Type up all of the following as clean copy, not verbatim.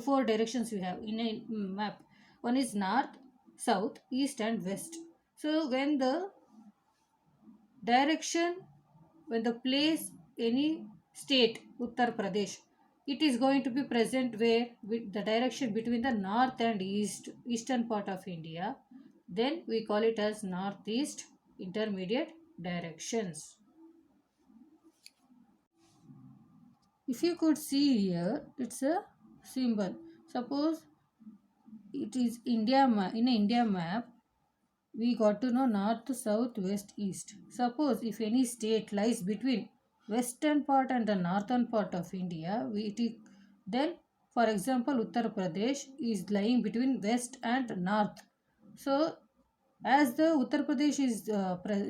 four directions you have in a map. One is north, south, east, and west. So direction, when the place any state, Uttar Pradesh, it is going to be present where with the direction between the north and eastern part of India. Then we call it as northeast intermediate directions. If you could see here, it's a symbol. Suppose it is in a India map, we got to know north, south, west, east. Suppose if any state lies between western part and the northern part of India, then for example Uttar Pradesh is lying between west and north. So as the Uttar Pradesh is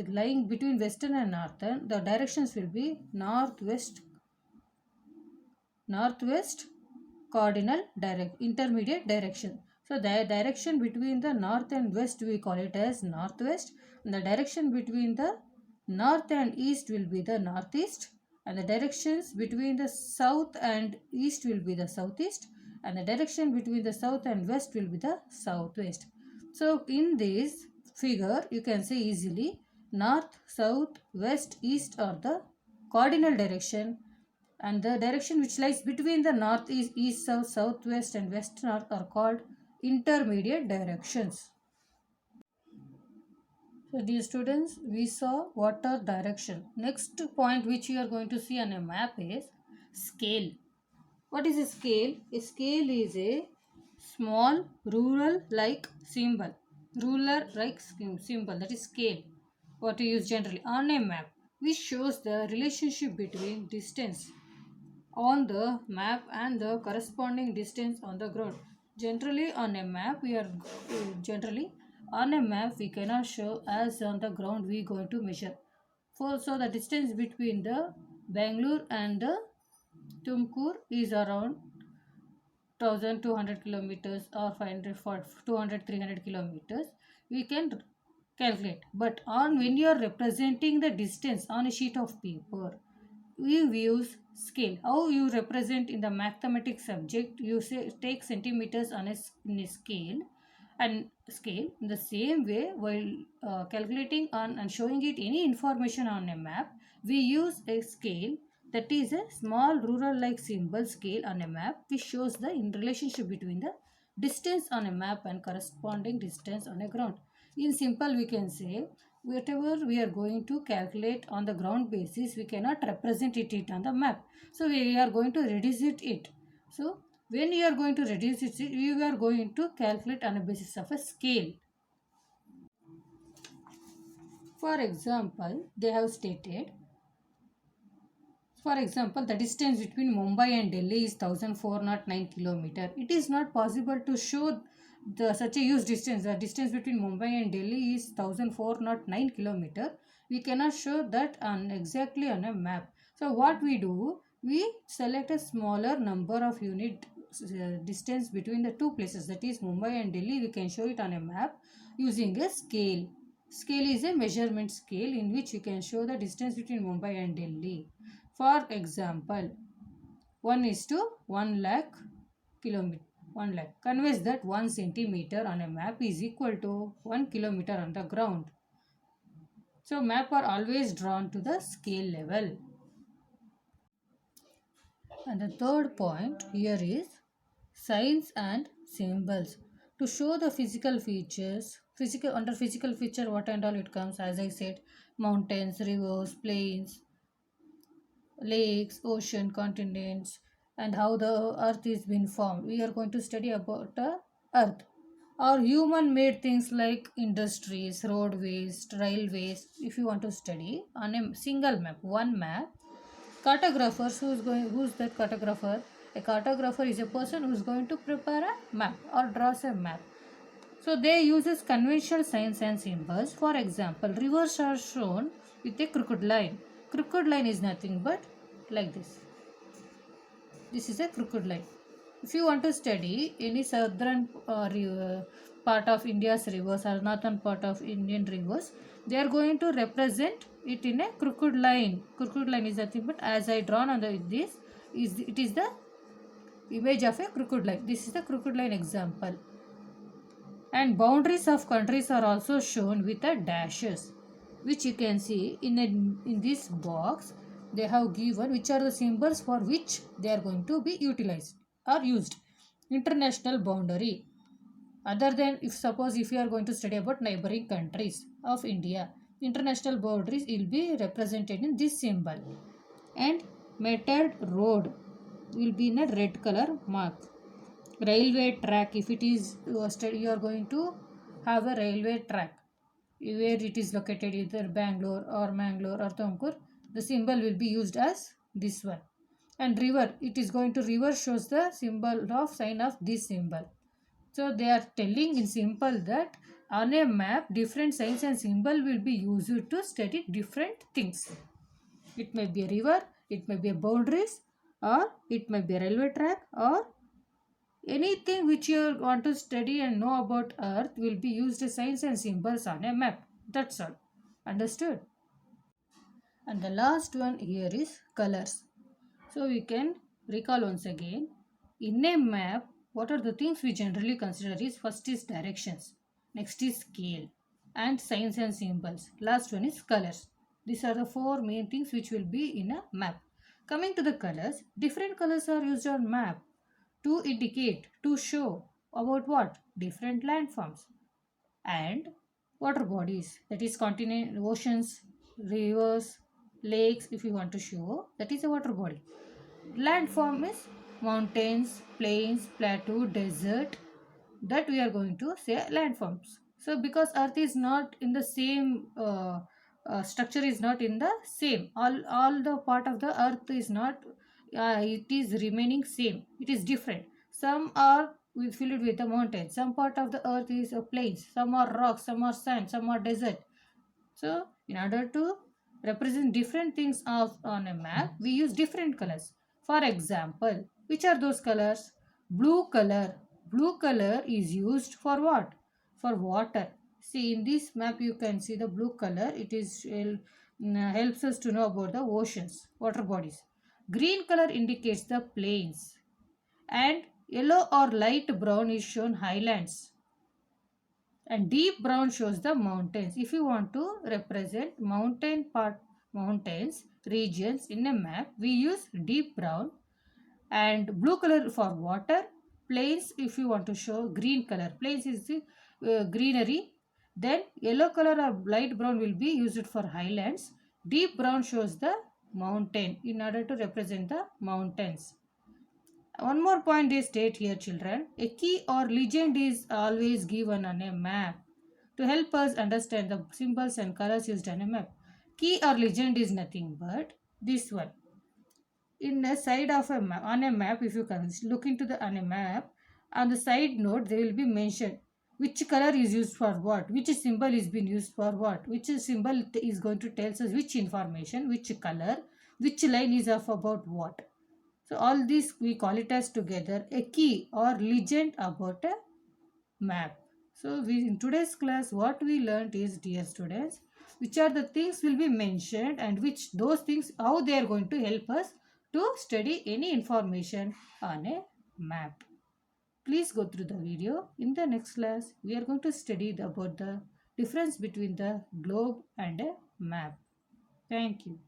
lying between western and northern, the directions will be northwest cardinal intermediate direction. So the direction between the north and west we call it as northwest, and the direction between the north and east will be the northeast, and the directions between the south and east will be the southeast, and the direction between the south and west will be the southwest. So in this figure you can say easily north, south, west, east are the cardinal direction, and the direction which lies between the north, east, south, southwest, and west north are called intermediate directions. So, dear students, we saw water direction. Next point which you are going to see on a map is scale. What is a scale? A scale is a small ruler like symbol. Ruler like symbol, that is scale. What we use generally on a map, which shows the relationship between distance on the map and the corresponding distance on the ground. Generally on a map we cannot show as on the ground we going to measure. So the distance between the Bangalore and the Tumkur is around 1200 kilometers or 500 for 200 300 kilometers we can calculate. But on when you are representing the distance on a sheet of paper, we use scale. How you represent in the mathematics subject, you say take centimeters on in a scale, and scale in the same way while calculating on and showing it any information on a map, we use a scale, that is a small ruler like symbol scale on a map, which shows the in relationship between the distance on a map and corresponding distance on a ground. In simple we can say whatever we are going to calculate on the ground basis, we cannot represent it on the map, so we are going to reduce it. So when you are going to reduce it, you are going to calculate on a basis of a scale. For example, they have stated, for example, the distance between Mumbai and Delhi is 1409 km. It is not possible to show such a huge distance. The distance between Mumbai and Delhi is 1409 km. We cannot show that exactly on a map. So what we do, we select a smaller number of unit distance between the two places, that is Mumbai and Delhi. We can show it on a map using a scale. Scale is a measurement scale in which you can show the distance between Mumbai and Delhi. For example, 1 is to 1 lakh kilometer. 1 lakh conveys that 1 centimeter on a map is equal to 1 kilometer on the ground. So map are always drawn to the scale level. And the third point here is signs and symbols. To show the physical features, under physical feature what and all it comes, as I said, mountains, rivers, plains, lakes, ocean, continents, and how the earth is been formed. We are going to study about the earth. Or human made things like industries, roadways, railways. If you want to study on a single map, one map, cartographers, who's that cartographer? A cartographer is a person who is going to prepare a map or draws a map. So they uses conventional signs and symbols. For example, rivers are shown with a crooked line. Crooked line is nothing but like this. This is a crooked line. If you want to study any southern part of India's rivers or northern part of Indian rivers, they are going to represent it in a crooked line. Crooked line is nothing but, as I drawn on this, it is the image of a crooked line. This is the crooked line example. And boundaries of countries are also shown with the dashes, which you can see in this box. They have given which are the symbols for which they are going to be utilized or used. International boundary. Other than if suppose if you are going to study about neighboring countries of India, international boundaries will be represented in this symbol. And metered road will be in a red color mark. Railway track, if it is you are going to have a railway track where it is located either Bangalore or Mangalore or Tumkur, the symbol will be used as this one. And river, it is going to river shows the symbol of sign of this symbol. So they are telling in simple that on a map different signs and symbol will be used to study different things. It may be a river, it may be a boundaries, or it may be a railway track, or anything which you want to study and know about Earth will be used as signs and symbols on a map. That's all. Understood? And the last one here is colors. So we can recall once again. In a map, what are the things we generally consider is first is directions, next is scale, and signs and symbols. Last one is colors. These are the four main things which will be in a map. Coming to the colors, different colors are used on map to indicate, to show about what? Different landforms and water bodies, that is continent, oceans, rivers, lakes. If you want to show, that is a water body. Landform is mountains, plains, plateau, desert, that we are going to say landforms. So because earth is not in the same structure is not in the same, all the part of the earth is not it is remaining same, it is different. Some are filled with the mountains, some part of the earth is a plains, some are rocks, some are sand, some are desert. So in order to represent different things on a map, we use different colors. For example, which are those colors? Blue color. Blue color is used for what? For water. See in this map you can see the blue color. It is helps us to know about the oceans, water bodies. Green color indicates the plains. And yellow or light brown is shown highlands, and deep brown shows the mountains. If you want to represent mountains regions in a map, we use deep brown. And blue color for water. Plains, if you want to show green color, plains is the greenery. Then yellow color or light brown will be used for highlands. Deep brown shows the mountain in order to represent the mountains. One more point is state here, children. A key or legend is always given on a map to help us understand the symbols and colors used on a map. Key or legend is nothing but this one. In the side of a map, on a map, if you can look into the on a map, on the side note they will be mentioned which color is used for what, which symbol is being used for what, which symbol is going to tell us which information, which color, which line is of about what. So all this we call it as together a key or legend about a map. So we in today's class what we learned is, dear students, which are the things will be mentioned and which those things how they are going to help us to study any information on a map. Please go through the video. In the next class we are going to study about the difference between the globe and a map. Thank you.